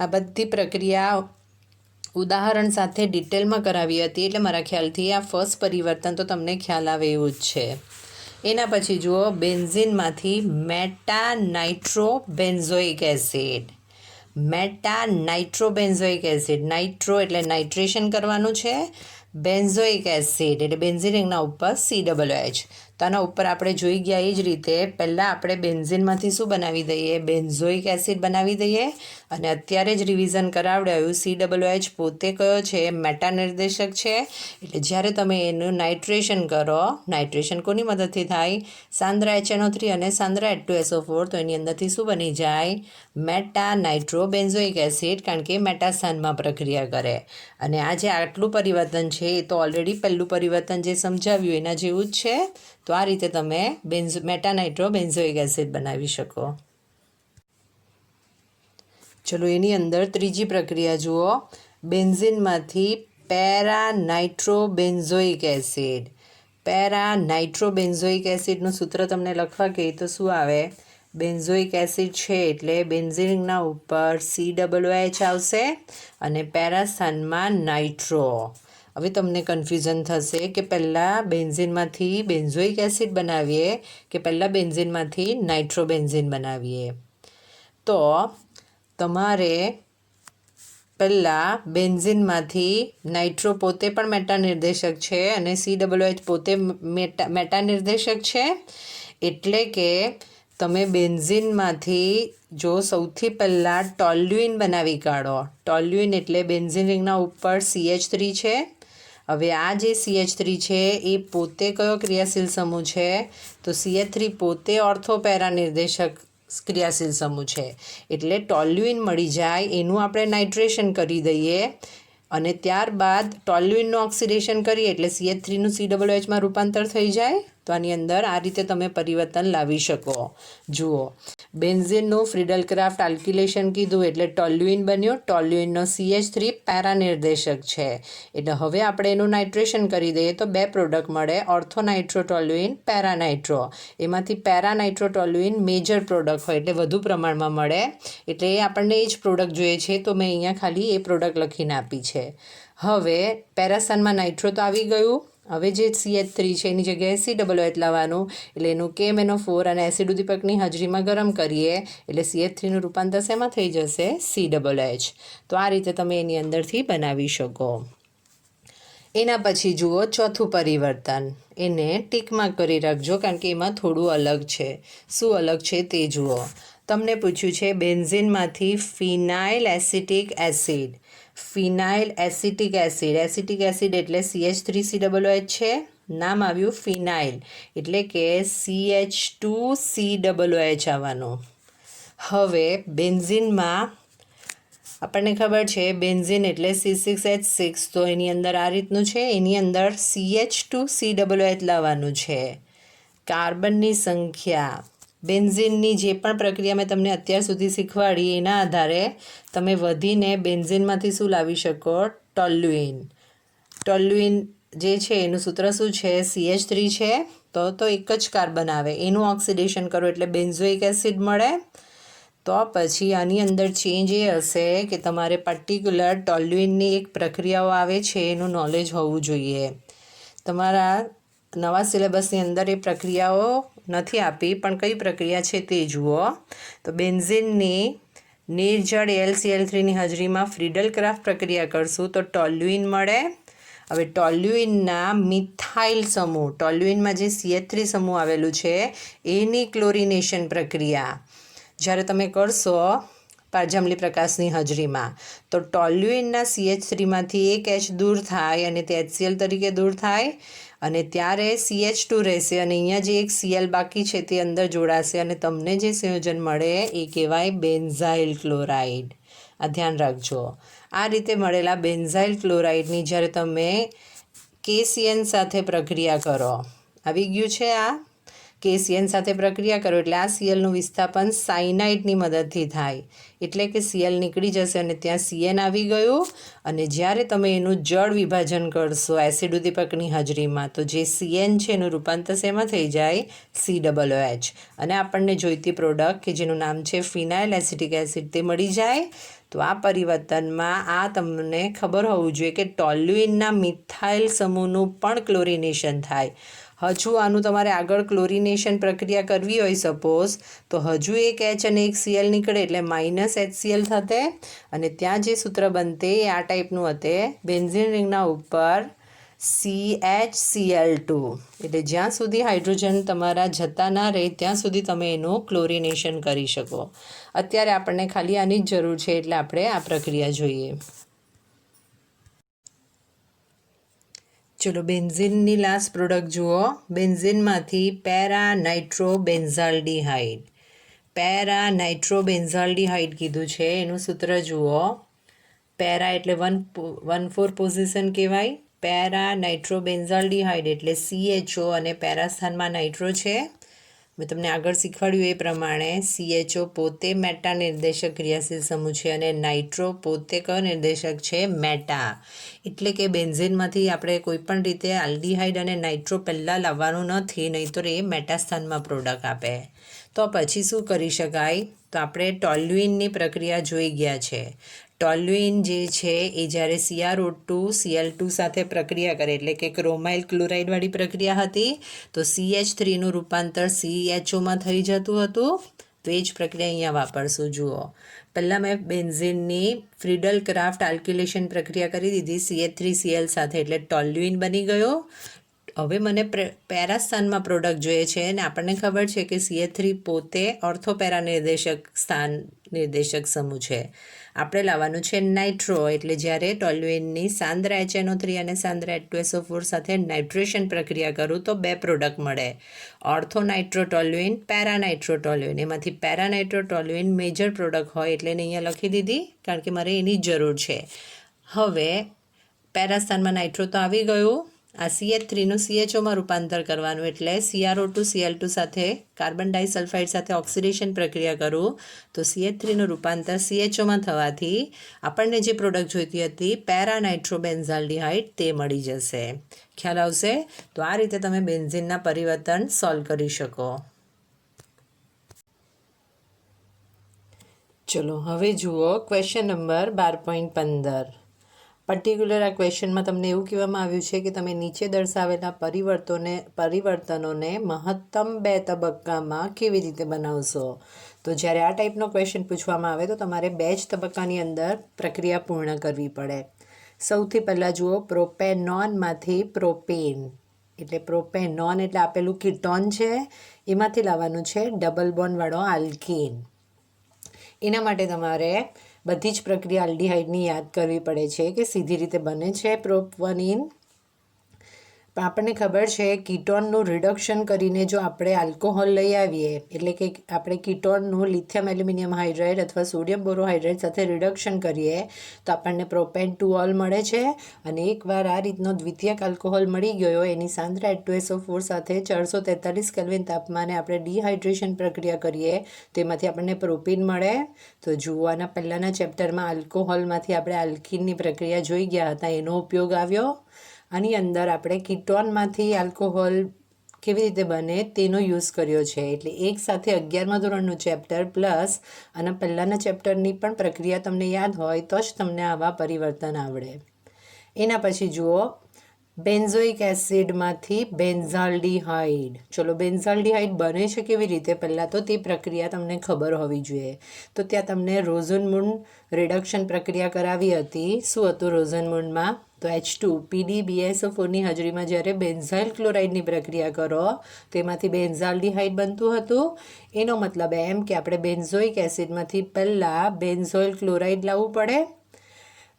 આ બધી પ્રક્રિયા ઉદાહરણ સાથે ડિટેલમાં કરાવી હતી, એટલે મારા ખ્યાલથી આ ફર્સ્ટ પરિવર્તન તો તમને ખ્યાલ આવે એવું જ છે. એના પછી જુઓ, બેન્ઝીનમાંથી મેટાનાઇટ્રોબેન્ઝોઇક એસિડ. મેટાનાઇટ્રોબેન્ઝોઇક એસિડ, નાઇટ્રો એટલે નાઇટ્રેશન કરવાનું છે, બેન્ઝોઇક એસિડ એટલે બેન્ઝીન રિંગના ઉપર COOH. તો આના ઉપર આપણે જોઈ ગયા એ જ રીતે પહેલાં આપણે બેન્ઝીનમાંથી શું બનાવી દઈએ, બેન્ઝોઇક એસિડ બનાવી દઈએ. અને અત્યારે જ રિવિઝન કરાવડાવ્યું, COOH પોતે કયો છે, મેટા નિર્દેશક છે. એટલે જ્યારે તમે એનું નાઇટ્રેશન કરો, નાઇટ્રેશન કોની મદદથી થાય, સાંદ્રા HNO3 અને સાંદ્રા H2SO4. તો એની અંદરથી શું બની જાય, મેટા નાઇટ્રોબેન્ઝોઇક એસિડ, કારણ કે મેટા સ્થાનમાં પ્રક્રિયા કરે. અને આ જે આટલું પરિવર્તન છે એ તો ઓલરેડી પહેલું પરિવર્તન જે સમજાવ્યું એના જેવું જ છે. તો આ રીતે તમે મેટા નાઇટ્રોબેન્ઝોઇક એસિડ બનાવી શકો. ચલો એની અંદર ત્રીજી પ્રક્રિયા જુઓ, બેન્ઝીનમાંથી પેરાનાઇટ્રોબેન્ઝોઇક એસિડ. પેરાનાઇટ્રોબેન્ઝોઇક એસિડનું સૂત્ર તમને લખવા કહીએ તો શું આવે, બેન્ઝોઇક એસિડ છે એટલે બેન્ઝીનના ઉપર COOH આવશે અને પેરા સ્થાનમાં નાઇટ્રો. હવે તમને કન્ફ્યુઝન થશે કે પહેલાં બેન્ઝીનમાંથી બેન્ઝોઇક એસિડ બનાવીએ કે પહેલાં બેન્ઝીનમાંથી નાઇટ્રોબેન્ઝીન બનાવીએ. તો તમારે પહેલાં બેન્ઝીનમાંથી નાઇટ્રો પોતે પણ મેટા નિર્દેશક છે અને COOH પોતે મેટા નિર્દેશક છે. એટલે કે તમે બેન્ઝીનમાંથી જો સૌથી પહેલાં ટોલ્યુઇન બનાવી કાઢો. ટોલ્યુઇન એટલે બેન્ઝીન રિંગના ઉપર CH3 છે. હવે આ જે CH3 છે એ પોતે કયો ક્રિયાશીલ સમૂહ છે, તો CH3 પોતે ઓર્થોપેરા નિર્દેશક ક્રિયાશીલ સમૂહ છે. એટલે ટોલ્યુઇન મળી જાય, એનું આપણે નાઇટ્રેશન કરી દઈએ અને ત્યારબાદ ટોલ્યુઇનનું ઓક્સિડેશન કરીએ એટલે CH3નું COOHમાં રૂપાંતર થઈ જાય. તો આની અંદર આ રીતે તમે પરિવર્તન લાવી શકો. જુઓ, બેન્ઝીનનું ફ્રીડલ-ક્રાફ્ટ આલ્કિલેશન કીધું એટલે ટોલ્યુઇન બન્યું. ટોલ્યુઇનનો CH3 પેરા નિર્દેશક છે. એટલે હવે આપણે એનું નાઇટ્રેશન કરી દઈએ તો બે પ્રોડક્ટ મળે, ઓર્થોનાઇટ્રોટોલ્યુઇન, પેરાનાઇટ્રો. એમાંથી પેરાનાઇટ્રોટોલ્યુઇન મેજર પ્રોડક્ટ હોય એટલે વધુ પ્રમાણમાં મળે. એટલે એ આપણને એ જ પ્રોડક્ટ જોઈએ છે, તો મેં અહીંયા ખાલી એ પ્રોડક્ટ લખીને આપી છે. હવે પેરાસ્થાનમાં નાઇટ્રો તો આવી ગયું. હવે જે CH3 છે એની જગ્યાએ COOH લાવવાનું. એટલે એનું KMNO4 અને એસિડ ઉદ્દીપકની હાજરીમાં ગરમ કરીએ એટલે CH3નું રૂપાંતર શેમાં થઈ જશે, COOH. તો આ રીતે તમે એની અંદરથી બનાવી શકો. એના પછી જુઓ ચોથું પરિવર્તન, એને ટીકમાં કરી રાખજો કારણ કે એમાં થોડું અલગ છે. શું અલગ છે તે જુઓ. તમને પૂછ્યું છે બેન્ઝીનમાંથી ફિનાઇલ એસિટિક એસિડ. ફિનાઇલ એસિટિક એસિડ, એસિટિક એસિડ એટલે CH3COOH છે, નામ આવ્યું ફિનાઇલ એટલે કે CH2COOH આવવાનું. હવે બેન્ઝીનમાં આપણને ખબર છે બેન્ઝીન એટલે C6H6, તો એની અંદર આ રીતનું છે, એની અંદર CH2COOH લાવવાનું છે. કાર્બનની સંખ્યા, બેન્ઝીનની જે પણ પ્રક્રિયા મેં તમને અત્યાર સુધી શીખવાડી એના આધારે તમે વધીને બેન્ઝીનમાંથી શું લાવી શકો, ટોલ્યુઇન. ટોલ્યુઇન જે છે એનું સૂત્ર શું છે, CH3 છે, તો એક જ કાર્બન આવે, એનું ઓક્સિડેશન કરો એટલે બેન્ઝોઇક એસિડ મળે. તો પછી આની અંદર ચેન્જ એ હશે કે તમારે પર્ટિક્યુલર ટોલ્યુઇનની એક પ્રક્રિયાઓ આવે છે એનું નોલેજ હોવું જોઈએ. તમારા નવા સિલેબસની અંદર એ પ્રક્રિયાઓ નથી આપી, પણ કઈ પ્રક્રિયા છે તે જુઓ. તો બેન્ઝીનની નિર્જળ AlCl3ની હાજરીમાં ફ્રીડલ-ક્રાફ્ટ પ્રક્રિયા કરશું તો ટોલ્યુઇન મળે. હવે ટોલ્યુઇનના મિથાઇલ સમૂહ, ટોલ્યુઇનમાં જે CH3 સમૂહ આવેલું છે એની ક્લોરિનેશન પ્રક્રિયા જ્યારે તમે કરશો પારજાંબલી પ્રકાશની હાજરીમાં તો ટોલ્યુઇનના CH3માંથી એક H દૂર થાય અને તે HCl તરીકે દૂર થાય અને ત્યારે CH2 રહેશે અને અહીંયા જે એક Cl બાકી છે તે અંદર જોડાશે અને તમને જે સંયોજન મળે એ કહેવાય બેન્ઝાઇલ ક્લોરાઇડ. આ ધ્યાન રાખજો. આ રીતે મળેલા બેન્ઝાઇલ ક્લોરાઇડની જ્યારે તમે KCN સાથે પ્રક્રિયા કરો, આવી ગયું છે આ KCN સાથે પ્રક્રિયા કરો એટલે આ Clનું વિસ્થાપન સાયનાઇડની મદદથી થાય એટલે કે Cl નીકળી જશે અને ત્યાં CN આવી ગયું. અને જ્યારે તમે એનું જળ વિભાજન કરશો એસિડ ઉદ્દીપકની હાજરીમાં તો જે CN છે એનું રૂપાંતર શેમાં થઈ જાય, COOH. અને આપણને જોઈતી પ્રોડક્ટ કે જેનું નામ છે ફિનાઇલ એસિટિક એસિડ તે મળી જાય. તો તો આ પરિવર્તનમાં આ તમને ખબર હોવું જોઈએ કે ટોલ્યુઇનના મિથાઇલ સમૂહનું પણ ક્લોરિનેશન થાય. હજુ આનું તમારે આગળ ક્લોરિનેશન પ્રક્રિયા કરવી હોય સપોઝ તો હજુ એક H અને એક Cl નીકળે એટલે -HCl થતે અને ત્યાં જે સૂત્ર બનતે એ આ ટાઈપનું હતે. બેન્ઝીન રિંગના ઉપર CHCl2 એટલે જ્યાં સુધી હાઇડ્રોજન તમારા જતા ના રહે ત્યાં સુધી તમે એનું ક્લોરિનેશન કરી શકો. અત્યારે આપણને ખાલી આની જ જરૂર છે એટલે આપણે આ પ્રક્રિયા જોઈએ. ચલો બેન્ઝીનની લાસ્ટ પ્રોડક્ટ જુઓ. બેન્ઝીનમાંથી પેરા નાઇટ્રોબેન્ઝાલ્ડીહાઇડ કીધું છે. એનું સૂત્ર જુઓ. પેરા એટલે 1,4 પોઝિશન કહેવાય. પેરા નાઇટ્રોબેન્ઝાલ્ડીહાઇડ એટલે CHO અને પેરા સ્થાનમાં નાઇટ્રો છે. મેં તમને આગળ શીખવાડ્યું એ પ્રમાણે CHO પોતે મેટા નિર્દેશક ક્રિયાશીલ સમૂહ છે અને નાઇટ્રો પોતે કયો નિર્દેશક છે? મેટા. એટલે કે બેન્ઝીનમાંથી આપણે કોઈપણ રીતે આલ્ડીહાઇડ અને નાઇટ્રો પહેલાં લાવવાનું નથી, નહીંતર એ મેટા સ્થાનમાં પ્રોડક્ટ આપે. તો પછી શું કરી શકાય? તો આપણે ટોલ્યુઇનની પ્રક્રિયા જોઈ ગયા છે. ટોલ્યુઇન જે છે એ જ્યારે CrO2 Cl2 સાથે પ્રક્રિયા કરે એટલે કે ક્રોમાઇલ ક્લોરાઇડવાળી પ્રક્રિયા હતી તો CH3નું રૂપાંતર CHOમાં થઈ જતું હતું. તો એ જ પ્રક્રિયા અહીંયા વાપરશું. જુઓ, પહેલાં મેં બેન્ઝીનની ફ્રીડલ ક્રાફ્ટ આલ્ક્યુલેશન પ્રક્રિયા કરી દીધી CH3Cl સાથે એટલે ટોલ્યુઇન બની ગયો. હવે મને પેરા સ્થાનમાં પ્રોડક્ટ જોઈએ છે અને આપણને ખબર છે કે CH3 પોતે ઓર્થોપેરા નિર્દેશક સમૂહ છે. આપણે લાવવાનું છે નાઇટ્રો એટલે જ્યારે ટોલ્યુઇનની સાંદ્ર HNO3 અને સાંદ્ર H2SO4 સાથે નાઇટ્રેશન પ્રક્રિયા કરું તો બે પ્રોડક્ટ મળે. ઓર્થોનાઇટ્રોટોલ્યુઇન, પેરાનાઇટ્રોટોલ્યુઇન. એમાંથી પેરાનાઇટ્રોટોલ્યુઇન મેજર પ્રોડક્ટ હોય એટલે એને અહીંયા લખી દીધી કારણ કે મારે એની જ જરૂર છે. હવે પેરા સ્થાનમાં નાઇટ્રો તો આવી ગયું. આ CH3નું CHOમાં રૂપાંતર કરવાનું એટલે CrO2 Cl2 સાથે કાર્બન ડાયસલ્ફાઇડ સાથે ઓક્સિડેશન પ્રક્રિયા કરું તો CH3નું રૂપાંતર CHOમાં થવાથી આપણને જે પ્રોડક્ટ જોઈતી હતી પેરાનાઇટ્રોબેન્ઝાલ્ડીહાઇડ તે મળી જશે. ખ્યાલ આવશે? તો આ રીતે તમે બેન્ઝીનના પરિવર્તન સોલ્વ કરી શકો. ચલો હવે જુઓ ક્વેશ્ચન નંબર 12.15. પર્ટિક્યુલર આ ક્વેશ્ચનમાં તમને એવું કહેવામાં આવ્યું છે કે તમે નીચે દર્શાવેલા પરિવર્તનોને મહત્તમ 2 તબક્કામાં કેવી રીતે બનાવશો? તો જ્યારે આ ટાઈપનો ક્વેશ્ચન પૂછવામાં આવે તો તમારે 2 જ તબક્કાની અંદર પ્રક્રિયા પૂર્ણ કરવી પડે. સૌથી પહેલાં જુઓ, પ્રોપેનોનમાંથી પ્રોપેન એટલે પ્રોપેનોન એટલે આપેલું કીટોન છે એમાંથી લાવવાનું છે ડબલ બોન્ડવાળો આલ્કીન. એના માટે તમારે બધી જ પ્રક્રિયા આલ્ડીહાઇડની યાદ કરવી પડે છે કે સીધી રીતે બને છે પ્રોપવનિન. પણ આપણને ખબર છે કીટોનનું રિડક્શન કરીને જો આપણે આલ્કોહોલ લઈ આવીએ એટલે કે આપણે કીટોનનું લિથિયમ એલ્યુમિનિયમ હાઇડ્રાઇડ અથવા સોડિયમ બોરોહાઇડ્રાઇડ સાથે રિડક્શન કરીએ તો આપણને પ્રોપેન2ઓલ મળે છે અને એકવાર આ રીતનો દ્વિતીયક આલ્કોહોલ મળી ગયો એની સાંદ્ર H2SO4 સાથે 443 કેલ્વિન તાપમાને આપણે ડિહાઇડ્રેશન પ્રક્રિયા કરીએ તો એમાંથી આપણને પ્રોપીન મળે. તો જુઓ, આના પહેલાંના ચેપ્ટરમાં આલ્કોહોલમાંથી આપણે આલ્કીનની પ્રક્રિયા જોઈ ગયા હતા, એનો ઉપયોગ આવ્યો. આની અંદર આપણે કીટોનમાંથી આલ્કોહોલ કેવી રીતે બને તેનો યુઝ કર્યો છે. એટલે એક સાથે 11મા ધોરણનું ચેપ્ટર પ્લસ આના પહેલાંના ચેપ્ટરની પણ પ્રક્રિયા તમને યાદ હોય તો જ તમને આવા પરિવર્તન આવડે. એના પછી જુઓ, બેન્ઝોઇક એસિડમાંથી બેન્ઝાલ્ડીહાઇડ. ચલો, બેન્ઝાલ્ડીહાઇડ બને છે કેવી રીતે? પહેલાં તો તે પ્રક્રિયા તમને ખબર હોવી જોઈએ. તો ત્યાં તમને રોઝનમુન્ડ રિડક્શન પ્રક્રિયા કરાવી હતી. શું હતું રોઝનમુન્ડમાં? તો H2 PDBSO4ની હાજરીમાં જ્યારે બેન્ઝાઇલ ક્લોરાઇડની પ્રક્રિયા કરો તો એમાંથી બેન્ઝાલ્ડીહાઇડ બનતું હતું. એનો મતલબ એમ કે આપણે બેન્ઝોઇક એસિડમાંથી પહેલાં બેન્ઝોઇલ ક્લોરાઇડ લાવવું પડે.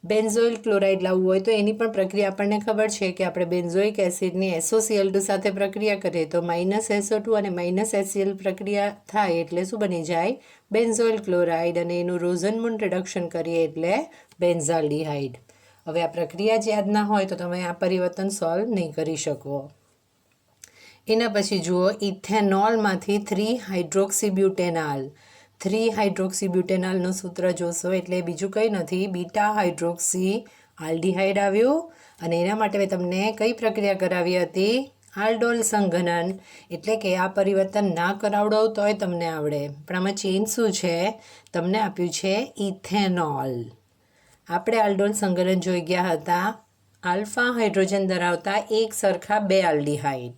બેન્ઝોઇલ ક્લોરાઇડ લાવવું હોય તો એની પણ પ્રક્રિયા આપણને ખબર છે કે આપણે બેન્ઝોઇક એસિડની SOCl2 સાથે પ્રક્રિયા કરીએ તો -SO2 અને -HCl પ્રક્રિયા થાય એટલે શું બની જાય? Benzoyl chloride. અને એનું રોઝનમુન્ડ રિડક્શન કરીએ એટલે બેન્ઝાલ્ડીહાઇડ. હવે આ પ્રક્રિયા જ યાદ ના હોય તો તમે આ પરિવર્તન સોલ્વ નહીં કરી શકો. એના પછી જુઓ, ઇથેનોલમાંથી 3-હાઇડ્રોક્સીબ્યુટેનાલ. 3-હાઇડ્રોક્સીબ્યુટેનાલનું સૂત્ર જોશો એટલે બીજું કંઈ નથી, બીટા હાઇડ્રોક્સી આલ્ડીહાઇડ આવ્યું. અને એના માટે મેં તમને કઈ પ્રક્રિયા કરાવી હતી? આલ્ડોલ સંઘનન એટલે કે આ પરિવર્તન ના કરાવડો તોય તમને આવડે, પણ આમાં ચેન્જ શું છે, તમને આપ્યું છે ઇથેનોલ. આપણે આલ્ડોલ સંઘનન જોઈ ગયા હતા આલ્ફા હાઇડ્રોજન ધરાવતા એક સરખા બે આલ્ડીહાઇડ,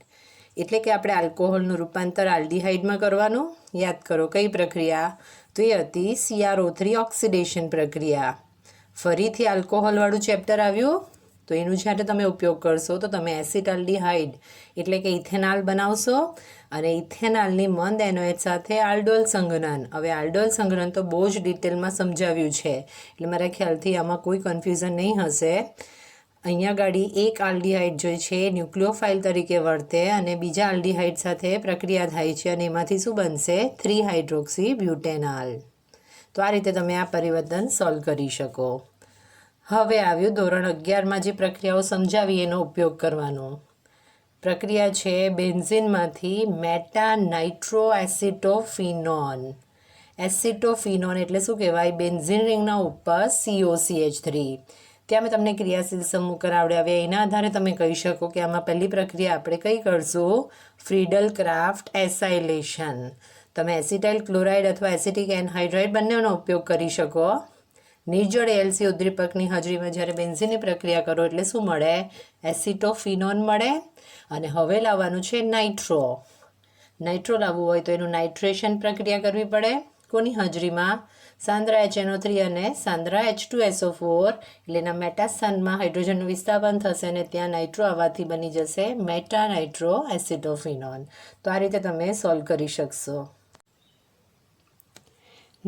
એટલે કે આપણે આલ્કોહોલનું રૂપાંતર આલ્ડીહાઇડમાં કરવાનું. યાદ કરો કઈ પ્રક્રિયા, તો એ હતી CrO3 ઓક્સિડેશન પ્રક્રિયા. ફરીથી આલ્કોહોલવાળું ચેપ્ટર આવ્યું, તો એનું જ્યારે તમે ઉપયોગ કરશો તો તમે એસિટાલ્ડીહાઇડ એટલે કે ઇથેનોલ બનાવશો અને ઇથેનોલની મંદ NOH સાથે આલ્ડોલ સંઘનન. હવે આલ્ડોલ સંઘનન તો બહુ જ ડિટેલમાં સમજાવ્યું છે, એટલે મારા ખ્યાલથી આમાં કોઈ કન્ફ્યુઝન નહીં હશે. અહીંયા ગાડી એક આલ્ડીહાઇડ જોઈ છે ન્યુક્લિયોફાઇલ તરીકે વર્તે અને બીજા આલ્ડીહાઇડ સાથે પ્રક્રિયા થાય છે અને એમાંથી શું બનશે, 3 હાઇડ્રોક્સી બ્યુટેનોલ. તો આ રીતે તમે આ પરિવર્તન સોલ્વ કરી શકો. હવે આવ્યું ધોરણ 11માં જે પ્રક્રિયાઓ સમજાવી એનો ઉપયોગ કરવાનો. પ્રક્રિયા છે બેન્ઝીનમાંથી મેટા નાઇટ્રો એસિટોફિનોન. એસિટોફિનોન એટલે શું કહેવાય, બેન્ઝીન રિંગના ઉપર COCH3. ત્યાં મેં તમને ક્રિયાશીલ સમૂહ કરાવડાવ્યા, એના આધારે તમે કહી શકો કે આમાં પહેલી પ્રક્રિયા આપણે કઈ કરશું, ફ્રીડલ ક્રાફ્ટ એસાઇલેશન. તમે એસિટાઇલ ક્લોરાઇડ અથવા એસિટિક એનહાઇડ્રાઇડ બંનેનો ઉપયોગ કરી શકો. નિર્જળ ALC ઉદ્દીપકની હાજરીમાં જ્યારે બેન્ઝીનની પ્રક્રિયા કરો એટલે શું મળે, એસિટોફિનોન મળે. અને હવે લાવવાનું છે નાઇટ્રો. નાઇટ્રો લાવવું હોય તો એનું નાઇટ્રેશન પ્રક્રિયા કરવી પડે. કોની હાજરીમાં, સાંદ્રા HNO3 અને સાંદ્રા H2SO4, એટલે એના મેટાસ્થાનમાં હાઇડ્રોજનનું વિસ્થાપન થશે અને ત્યાં નાઇટ્રો આવવાથી બની જશે મેટા નાઇટ્રો એસિટોફિનોન. તો આ રીતે તમે સોલ્વ કરી શકશો.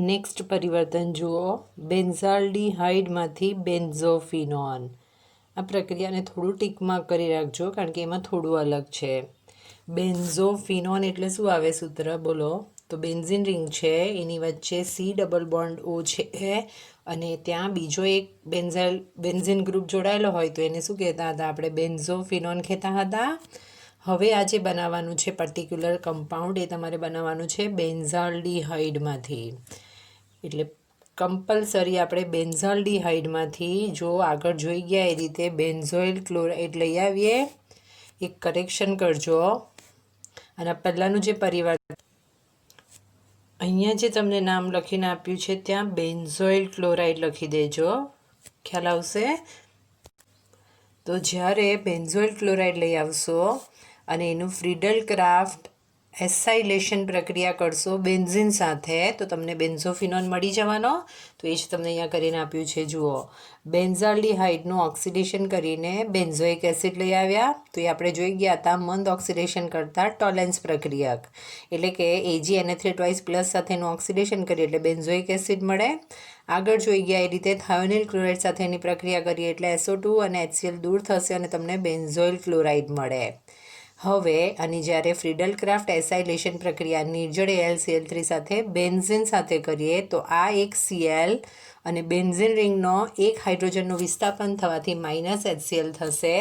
નેક્સ્ટ પરિવર્તન જુઓ, બેન્ઝાલ્ડીહાઇડમાંથી બેન્ઝોફિનોન. આ પ્રક્રિયાને થોડું ટીકમાં કરી રાખજો કારણ કે એમાં થોડું અલગ છે. બેન્ઝોફિનોન એટલે શું આવે સૂત્ર બોલો, તો બેન્ઝીન રિંગ છે એની વચ્ચે C ડબલ બોન્ડ O છે અને ત્યાં બીજો એક બેન્ઝીન ગ્રુપ જોડાયેલો હોય તો એને શું કહેતા હતા આપણે, બેન્ઝોફિનોન કહેતા હતા. હવે આ જે બનાવવાનું છે પર્ટિક્યુલર કમ્પાઉન્ડ એ તમારે બનાવવાનું છે બેન્ઝાલ્ડીહાઇડમાંથી. એટલે કમ્પલસરી આપણે બેન્ઝાલ્ડીહાઇડમાંથી જો આગળ જોઈ ગયા એ રીતે બેન્ઝોઇલ ક્લોરાઇડ લઈ આવીએ. એક કરેક્શન કરજો, અને પહેલાંનું જે પરિવર્તન અહીંયા જે તમને નામ લખીને આપ્યું છે ત્યાં બેન્ઝોઇલ ક્લોરાઇડ લખી દેજો, ખ્યાલ આવશે. તો જ્યારે બેન્ઝોઇલ ક્લોરાઇડ લઈ આવશો અને એનું ફ્રીડલ ક્રાફ્ટ એસાઇલેશન પ્રક્રિયા કરશો બેન્ઝીન સાથે તો તમને બેન્ઝોફિનોન મળી જવાનો. તો એ જ તમને અહીંયા કરીને આપ્યું છે જુઓ, બેન્ઝાલ્ડીહાઇડનું ઓક્સિડેશન કરીને બેન્ઝોઇક એસિડ લઈ આવ્યા. તો એ આપણે જોઈ ગયા હતા મંદ ઓક્સિડેશન કરતાં ટોલેન્સ પ્રક્રિયક, એટલે કે AgNH3+ સાથેનું ઓક્સિડેશન કરીએ એટલે બેન્ઝોઇક એસિડ મળે. આગળ જોઈ ગયા એ રીતે થાયોનિલ ક્લોરાઇડ સાથેની પ્રક્રિયા કરીએ એટલે SO2 અને HCl દૂર થશે અને તમને બેન્ઝોઇલ ક્લોરાઇડ મળે. હવે આની જ્યારે ફ્રીડલ ક્રાફ્ટ એસાઇલેશન પ્રક્રિયા નિર્જળ AlCl3 સાથે બેન્ઝીન સાથે કરીએ તો આ એક Cl અને બેન્ઝીન રિંગનો એક હાઇડ્રોજનનું વિસ્થાપન થવાથી -HCl થશે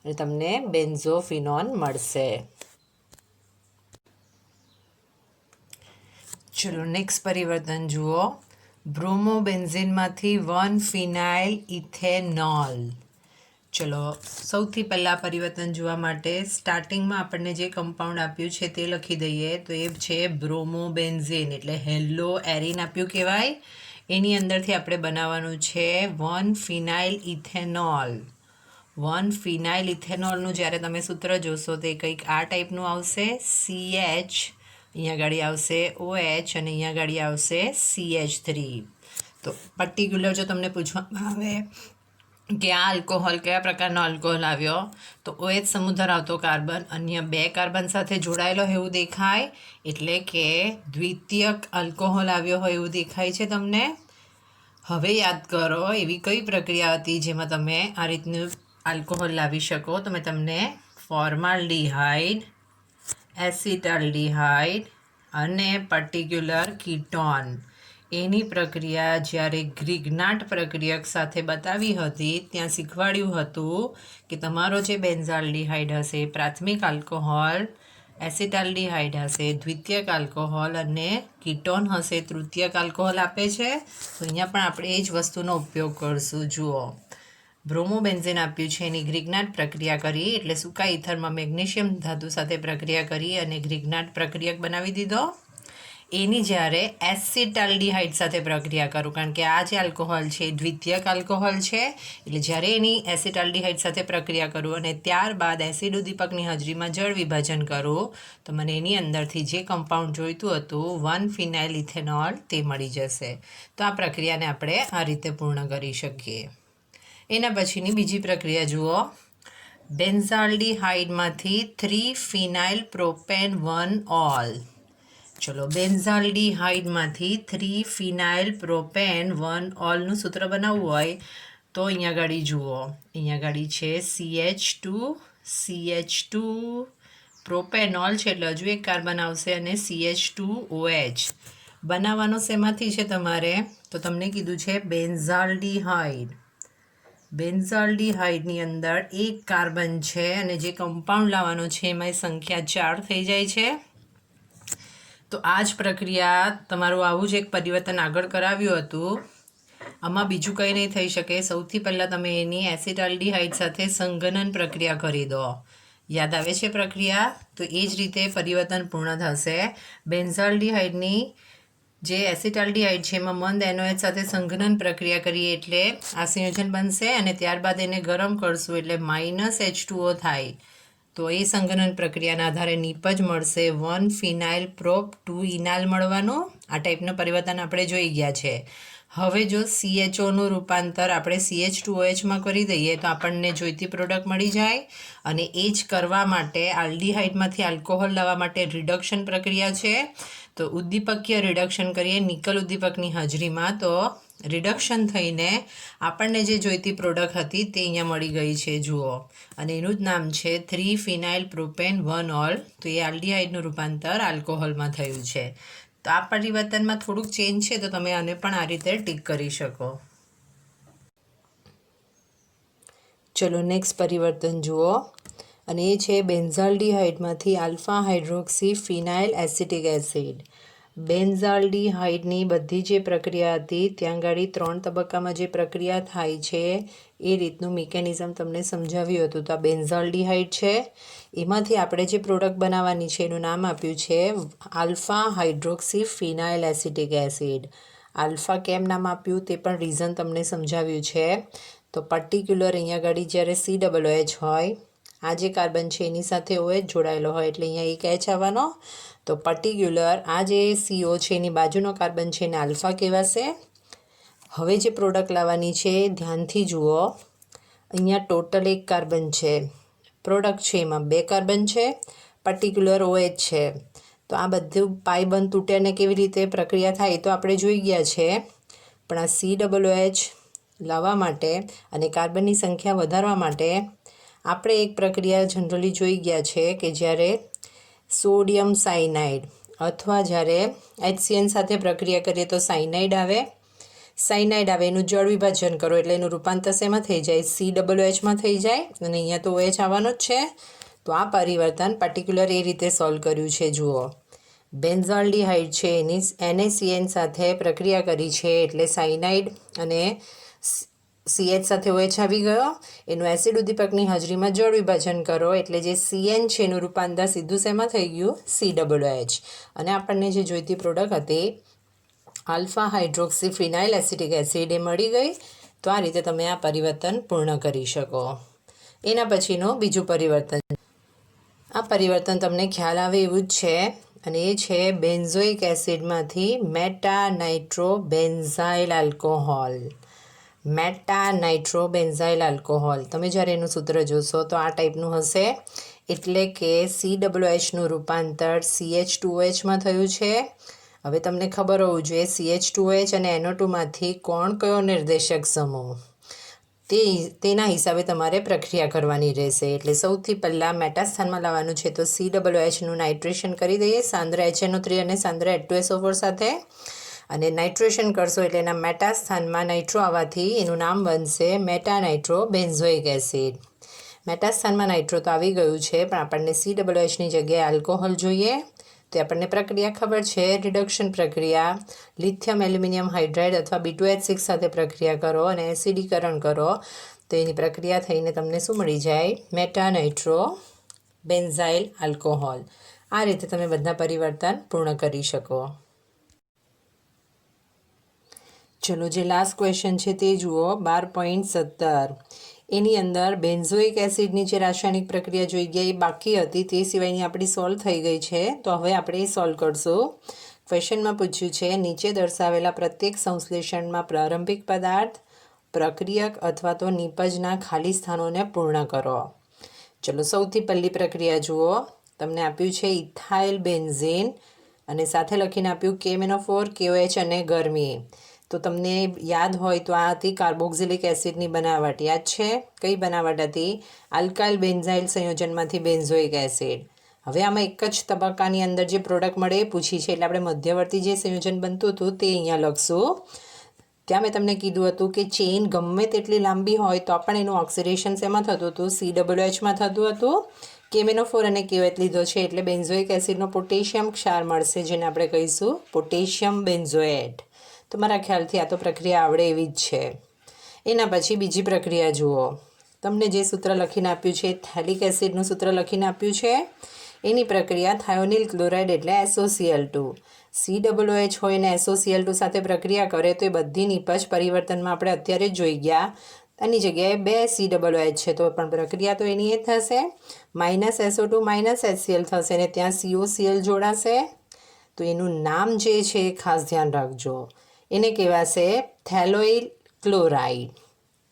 અને તમને બેન્ઝોફિનોન મળશે. ચલો નેક્સ્ટ પરિવર્તન જુઓ, બ્રોમોબેન્ઝીનમાંથી 1-ફિનાઇલ ઇથેનોલ. ચલો સૌથી પહેલાં પરિવર્તન જોવા માટે સ્ટાર્ટિંગમાં આપણને જે કમ્પાઉન્ડ આપ્યું છે તે લખી દઈએ. તો એ છે બ્રોમોબેન્ઝીન, એટલે હેલો એરિન આપ્યું કહેવાય. એની અંદરથી આપણે બનાવવાનું છે 1-ફિનાઇલ ઇથેનોલ. 1-ફિનાઇલ ઇથેનોલનું જ્યારે તમે સૂત્ર જોશો તે કંઈક આ ટાઈપનું આવશે, CH, અહીંયા ગાડી આવશે OH અને અહીંયા ગાડી આવશે CH3. તો પર્ટિક્યુલર જો તમને પૂછવામાં આવે કે આ આલ્કોહોલ કયા પ્રકારનો આલ્કોહોલ આવ્યો, તો OH સમૂહ ધરાવતો કાર્બન અન્ય 2 કાર્બન સાથે જોડાયેલો એવું દેખાય, એટલે કે દ્વિતીયક આલ્કોહોલ આવ્યો હોય એવું દેખાય છે તમને. હવે યાદ કરો એવી કઈ પ્રક્રિયા હતી જેમાં તમે આ રીતનું આલ્કોહોલ લાવી શકો, તો મેં તમને ફોર્માલ્ડીહાઇડ, એસિટાલ્ડીહાઇડ અને પર્ટિક્યુલર કીટોન એની પ્રક્રિયા જ્યારે ગ્રિગ્નાટ પ્રક્રિયક સાથે બતાવી હતી ત્યાં શીખવાડ્યું હતું કે તમારો જે બેન્ઝાલ્ડીહાઇડ હશે પ્રાથમિક આલ્કોહોલ, એસિટાલ્ડીહાઇડ હશે દ્વિતીયક આલ્કોહોલ અને કીટોન હશે તૃતીયક આલ્કોહોલ આપે છે. તો અહીંયા પણ આપણે એ જ વસ્તુનો ઉપયોગ કરશું. જુઓ, બ્રોમોબેન્ઝેન આપ્યું છે, એની ગ્રિગ્નાટ પ્રક્રિયા કરી એટલે સૂકા ઇથરમાં મેગ્નેશિયમ ધાતુ સાથે પ્રક્રિયા કરી અને ગ્રિગ્નાટ પ્રક્રિયક બનાવી દીધો. એની જ્યારે એસિટાલ્ડીહાઇડ સાથે પ્રક્રિયા કરું, કારણ કે આ જે આલ્કોહોલ છે એ દ્વિતીયક આલ્કોહોલ છે, એટલે જ્યારે એની એસિટાલ્ડીહાઇડ સાથે પ્રક્રિયા કરું અને ત્યારબાદ એસિડ ઉદ્દીપકની હાજરીમાં જળ વિભાજન કરું તો મને એની અંદરથી જે કમ્પાઉન્ડ જોઈતું હતું 1-ફિનાઇલ ઇથેનોલ તે મળી જશે. તો આ પ્રક્રિયાને આપણે આ રીતે પૂર્ણ કરી શકીએ. એના પછીની બીજી પ્રક્રિયા જુઓ. બેન્ઝાલ્ડીહાઇડમાંથી 3-ફિનાઇલ પ્રોપેન 1-ઓલ. ચલો, બેન્ઝાલ્ડીહાઇડમાંથી 3-ફિનાઇલ પ્રોપેન 1-ઓલનું સૂત્ર બનાવવું હોય તો અહીંયા ગાડી જુઓ. અહીંયા ગાડી છે CH2 પ્રોપેનોલ છે એટલે હજુ એક કાર્બન આવશે અને CH2OH. બનાવવાનો શેમાંથી છે તમારે? તો તમને કીધું છે બેન્ઝાલ્ડીહાઇડ. બેન્ઝાલ્ડીહાઇડની અંદર એક કાર્બન છે અને જે કમ્પાઉન્ડ લાવવાનો છે એમાં સંખ્યા 4 થઈ જાય છે. તો આ જ પ્રક્રિયા તમારું આવું જ એક પરિવર્તન આગળ કરાવ્યું હતું. આમાં બીજું કંઈ નહીં થઈ શકે. સૌથી પહેલાં તમે એની એસિટાલ્ડીહાઇડ સાથે સંઘનન પ્રક્રિયા કરી દો. યાદ આવે છે પ્રક્રિયા? તો એ જ રીતે પરિવર્તન પૂર્ણ થશે. બેન્ઝાલ્ડીહાઇડની જે એસિટાલ્ડીહાઇડ છે એમાં મંદ NOH સાથે સંઘનન પ્રક્રિયા કરીએ એટલે આ સંયોજન બનશે અને ત્યારબાદ એને ગરમ કરશું એટલે -H2O થાય. તો એ સંઘનન પ્રક્રિયાના આધારે નીપજ મળશે 1-ફિનાઇલ પ્રોપ 2-ઇનાલ મળવાનું. આ ટાઈપનું પરિવર્તન આપણે જોઈ ગયા છે. હવે જો CHOનું રૂપાંતર આપણે CH2OHમાં કરી દઈએ તો આપણને જોઈતી પ્રોડક્ટ મળી જાય અને એ જ કરવા માટે આલ્ડીહાઇડમાંથી આલ્કોહોલ લાવવા માટે રિડક્શન પ્રક્રિયા છે. તો ઉદ્દીપકીય રિડક્શન કરીએ નિકલ ઉદ્દીપકની હાજરીમાં તો રિડક્શન થઈને આપણને જે જોઈતી પ્રોડક્ટ હતી તે અહીંયા મળી ગઈ છે જુઓ, અને એનું જ નામ છે 3-ફિનાઇલ પ્રોપેન 1-ઓલ. તો એ આલ્ડીહાઇડનું રૂપાંતર આલ્કોહોલમાં થયું છે. તો આ પરિવર્તનમાં થોડુંક ચેન્જ છે તો તમે આને પણ આ રીતે ટીક કરી શકો. ચલો નેક્સ્ટ પરિવર્તન જુઓ, અને એ છે બેન્ઝાલ્ડીહાઇડમાંથી આલ્ફા હાઇડ્રોક્સી ફિનાઇલ એસિટિક એસિડ. બેન્ઝાલ્ડીહાઇડની બધી જે પ્રક્રિયા હતી ત્યાં ગાડી 3 તબક્કામાં જે પ્રક્રિયા થાય છે એ રીતનું મિકેનિઝમ તમને સમજાવ્યું હતું. તો આ બેન્ઝાલ્ડીહાઇડ છે, એમાંથી આપણે જે પ્રોડક્ટ બનાવવાની છે એનું નામ આપ્યું છે આલ્ફા હાઇડ્રોક્સી ફિનાઇલ એસિટિક એસિડ. આલ્ફા કેમ નામ આપ્યું તે પણ રીઝન તમને સમજાવ્યું છે. તો પર્ટિક્યુલર અહીંયા ગાડી જ્યારે COOH હોય, આ જે કાર્બન છે એની સાથે OH જોડાયેલો હોય એટલે અહીંયા એક H આવવાનો. તો પર્ટિક્યુલર આ જે CO છે એની બાજુનો કાર્બન છે એને આલ્ફા કહેવાશે. હવે જે પ્રોડક્ટ લાવવાની છે ધ્યાનથી જુઓ. અહીંયા ટોટલ એક કાર્બન છે, પ્રોડક્ટ છે એમાં 2 કાર્બન છે, પર્ટિક્યુલર OH છે. તો આ બધું પાઈ બંધ તૂટે અને કેવી રીતે પ્રક્રિયા થાય તો આપણે જોઈ ગયા છે. પણ આ COOH લાવવા માટે અને કાર્બનની સંખ્યા વધારવા માટે આપણે એક પ્રક્રિયા જનરલી જોઈ ગયા છે કે જ્યારે સોડિયમ સાયનાઇડ અથવા જ્યારે HCN સાથે પ્રક્રિયા કરીએ તો સાયનાઇડ આવે એનું જળ વિભાજન કરો એટલે એનું રૂપાંતર શેમાં થઈ જાય? COOHમાં થઈ જાય અને અહીંયા તો OH આવવાનો જ છે. તો આ પરિવર્તન પર્ટિક્યુલર એ રીતે સોલ્વ કર્યું છે જુઓ. બેન્ઝાલ્ડીહાઇડ છે એની NaCN સાથે પ્રક્રિયા કરી છે એટલે સાયનાઇડ અને CH સાથે OH આવી ગયો. એનું એસિડ ઉદ્દીપકની હાજરીમાં જળ વિભાજન કરો એટલે જે CN છે એનું રૂપાંતર સીધું શેમાં થઈ ગયું? COOH. અને આપણને જે જોઈતી પ્રોડક્ટ હતી આલ્ફા હાઇડ્રોક્સી ફિનાઇલ એસિટિક એસિડ એ મળી ગઈ. તો આ રીતે તમે આ પરિવર્તન પૂર્ણ કરી શકો. એના પછીનું બીજું પરિવર્તન, આ પરિવર્તન તમને ખ્યાલ આવે એવું જ છે અને એ છે બેન્ઝોઇક એસિડમાંથી મેટા-નાઇટ્રોબેન્ઝાઇલ આલ્કોહોલ. મેટા-નાઇટ્રોબેન્ઝાઇલ આલ્કોહોલ, તમે જ્યારે એનું સૂત્ર જોશો તો આ ટાઈપનું હશે. એટલે કે COOHનું રૂપાંતર CH2OHમાં થયું છે. હવે તમને ખબર હોવું જોઈએ CH2OH અને NO2માંથી કયો નિર્દેશક સમૂહ તેના હિસાબે તમારે પ્રક્રિયા કરવાની રહેશે. એટલે સૌથી પહેલાં મેટા સ્થાનમાં લાવવાનું છે તો COOHનું નાઇટ્રેશન કરી દઈએ સાંદ્ર HNO3 અને સાંદ્ર H2SO4 સાથે, અને નાઇટ્રેશન કરશો એટલે એના મેટા સ્થાનમાં નાઇટ્રો આવવાથી એનું નામ બનશે મેટા-નાઇટ્રોબેન્ઝોઇક એસિડ. મેટા સ્થાનમાં નાઇટ્રો તો આવી ગયું છે પણ આપણને COOHની જગ્યાએ આલ્કોહોલ જોઈએ. તો આપણને પ્રક્રિયા ખબર છે, રિડક્શન પ્રક્રિયા. લિથિયમ એલ્યુમિનિયમ હાઇડ્રાઇડ અથવા B2H6 સાથે પ્રક્રિયા કરો અને એસિડીકરણ કરો તો એની પ્રક્રિયા થઈને તમને શું મળી જાય? મેટાનાઇટ્રો બેન્ઝાઇલ આલ્કોહોલ. આ રીતે તમે બધા પરિવર્તન પૂર્ણ કરી શકો. ચલો, જે લાસ્ટ ક્વેશ્ચન છે તે જુઓ, 12.17. એની અંદર બેન્ઝોઇક એસિડની જે રાસાયણિક પ્રક્રિયા જોઈ ગયા એ બાકી હતી, તે સિવાયની આપણી સોલ્વ થઈ ગઈ છે. તો હવે આપણે એ સોલ્વ કરશું. ક્વેશ્ચનમાં પૂછ્યું છે, નીચે દર્શાવેલા પ્રત્યેક સંશ્લેષણમાં પ્રારંભિક પદાર્થ, પ્રક્રિયક અથવા તો નિપજના ખાલી સ્થાનોને પૂર્ણ કરો. ચલો, સૌથી પહેલી પ્રક્રિયા જુઓ. તમને આપ્યું છે ઇથાઇલ બેન્ઝીન અને સાથે લખીને આપ્યું KMnO4 KOH અને ગરમી. તો તમને યાદ હોય તો આ હતી કાર્બોક્સિલિક એસિડની બનાવટ. યાદ છે? કઈ બનાવટ હતી? આલ્કાઇલ બેન્ઝાઇલ સંયોજનમાંથી બેન્ઝોઇક એસિડ. હવે આમાં એક જ તબક્કાની અંદર જે પ્રોડક્ટ મળે એ પૂછી છે, એટલે આપણે મધ્યવર્તી જે સંયોજન બનતું હતું તે અહીંયા લખશું. ત્યાં મેં તમને કીધું હતું કે ચેઇન ગમે તેટલી લાંબી હોય તો પણ એનું ઓક્સિડેશન શેમાં થતું હતું? COOHમાં થતું હતું. KMnO4 અને KOH લીધો છે એટલે બેન્ઝોઇક એસિડનો પોટેશિયમ ક્ષાર મળશે, જેને આપણે કહીશું પોટેશિયમ બેન્ઝોએટ. તો મારા ખ્યાલથી આ તો પ્રક્રિયા આવડે એવી જ છે. એના પછી બીજી પ્રક્રિયા જુઓ. તમને જે સૂત્ર લખીને આપ્યું છે, થેલિક એસિડનું સૂત્ર લખીને આપ્યું છે. એની પ્રક્રિયા થાયોનિલ ક્લોરાઇડ એટલે SOCl2. COOH હોય ને SOCl2 સાથે પ્રક્રિયા કરે તો એ બધી નિપજ પરિવર્તનમાં આપણે અત્યારે જ જોઈ ગયા. આની જગ્યાએ 2 COOH છે તો પણ પ્રક્રિયા તો એની એ થશે. -SO2 HCl થશે ને ત્યાં COCl જોડાશે. તો એનું નામ જે છે એ ખાસ ધ્યાન રાખજો. એને કહેવાશે થેલોઇલ ક્લોરાઇડ.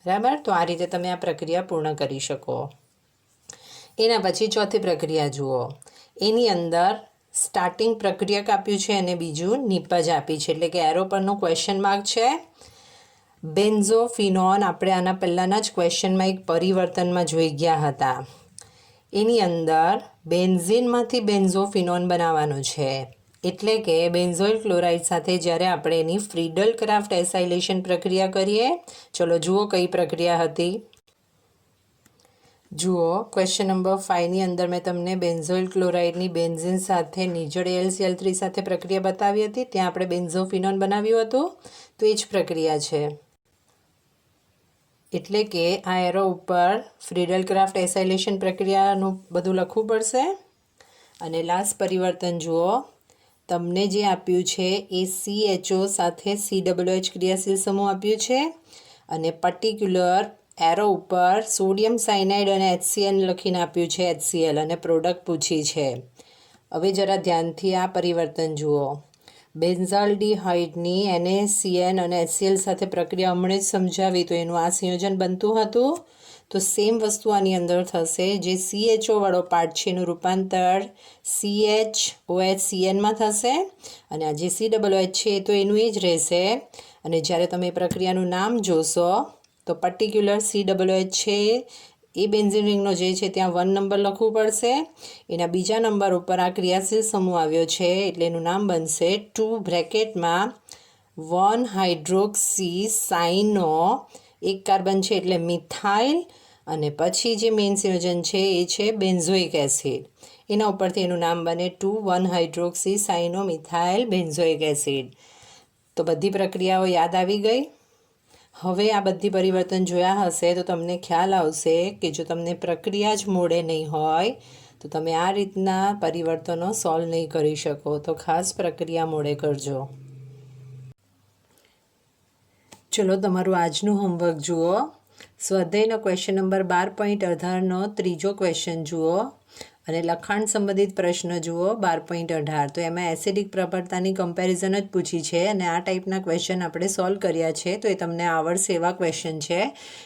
બરાબર? તો આ રીતે તમે આ પ્રક્રિયા પૂર્ણ કરી શકો. એના પછી ચોથી પ્રક્રિયા જુઓ. એની અંદર સ્ટાર્ટિંગ પ્રક્રિયક આપ્યું છે અને બીજું નિપજ આપી છે, એટલે કે એરો પરનો ક્વેશ્ચન માર્ક છે. બેન્ઝોફિનોન આપણે આના પહેલાંના જ ક્વેશ્ચનમાં એક પરિવર્તનમાં જોઈ ગયા હતા. એની અંદર બેન્ઝીનમાંથી બેન્ઝોફિનોન બનાવવાનું છે, એટલે કે બેન્ઝોઇલ ક્લોરાઇડ સાથે જ્યારે આપણે એની ફ્રીડલ ક્રાફ્ટ એસાઇલેશન પ્રક્રિયા કરીએ. ચલો જુઓ કઈ પ્રક્રિયા હતી. જુઓ, ક્વેશ્ચન નંબર 5ની અંદર મેં તમને બેન્ઝોઇલ ક્લોરાઇડની બેન્ઝીન સાથે નિજળ AlCl3 સાથે પ્રક્રિયા બતાવી હતી. ત્યાં આપણે બેન્ઝોફિનોન બનાવ્યું હતું. તો એ જ પ્રક્રિયા છે. એટલે કે આ એરો ઉપર ફ્રીડલ ક્રાફ્ટ એસાઇલેશન પ્રક્રિયાનું બધું લખવું પડશે. અને લાસ્ટ પરિવર્તન જુઓ. તમને જે આપ્યું છે એ CHO સાથે COOH ક્રિયાશીલ સમૂહ આપ્યું છે અને પર્ટિક્યુલર એરો ઉપર સોડિયમ સાયનાઇડ અને HCl લખીને આપ્યું છે, HCl, અને પ્રોડક્ટ પૂછી છે. હવે જરા ધ્યાનથી આ પરિવર્તન જુઓ. બેન્ઝાલ્ડિહાઇડની NaCN અને HCl સાથે પ્રક્રિયા હમણાં જ સમજાવી તો એનું આ સંયોજન બનતું હતું. તો સેમ વસ્તુ આની અંદર થશે. જે CHO વાળો પાર્ટ છે એનું રૂપાંતર CHOHCNમાં થશે અને આ જે COOH છે તો એનું એ જ રહેશે. અને જ્યારે તમે પ્રક્રિયાનું નામ જોશો તો પર્ટિક્યુલર COOH છે એ બેન્ઝીન રિંગનો જે છે ત્યાં 1 નંબર લખવું પડશે. એના બીજા નંબર ઉપર આ ક્રિયાશીલ સમૂહ આવ્યો છે એટલે એનું નામ બનશે 2 બ્રેકેટમાં 1 હાઇડ્રોક્સી સાઇનો, એક કાર્બન છે એટલે મિથાઇલ, અને પછી જે મેઇન સંયોજન છે એ છે બેન્ઝોઇક એસિડ. એના ઉપરથી એનું નામ બને 2 1-હાઇડ્રોક્સી સાઇનો મિથાઇલ બેન્ઝોઇક એસિડ. તો બધી પ્રક્રિયાઓ યાદ આવી ગઈ. હવે આ બધી પરિવર્તન જોયા હશે તો તમને ખ્યાલ આવશે કે જો તમને પ્રક્રિયા જ મોડે નહીં હોય તો તમે આ રીતના પરિવર્તનો સોલ્વ નહીં કરી શકો. તો ખાસ પ્રક્રિયા મોડે કરજો. ચલો, તમારું આજનું હોમવર્ક જુઓ. સ્વાધ્યાયનો ક્વેશ્ચન નંબર 12.18નો ત્રીજો ક્વેશ્ચન જુઓ અને લખાણ સંબંધિત પ્રશ્ન જુઓ 12.18. તો એમાં એસિડિક પ્રબળતાની કમ્પેરિઝન જ પૂછી છે અને આ ટાઈપના ક્વેશ્ચન આપણે સોલ્વ કર્યા છે. તો એ તમને આવડશે એવા ક્વેશ્ચન છે,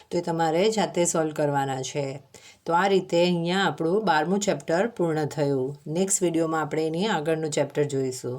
તો એ તમારે જાતે સોલ્વ કરવાના છે. તો આ રીતે અહીંયા આપણું 12મું ચેપ્ટર પૂર્ણ થયું. નેક્સ્ટ વિડીયોમાં આપણે એની આગળનું ચેપ્ટર જોઈશું.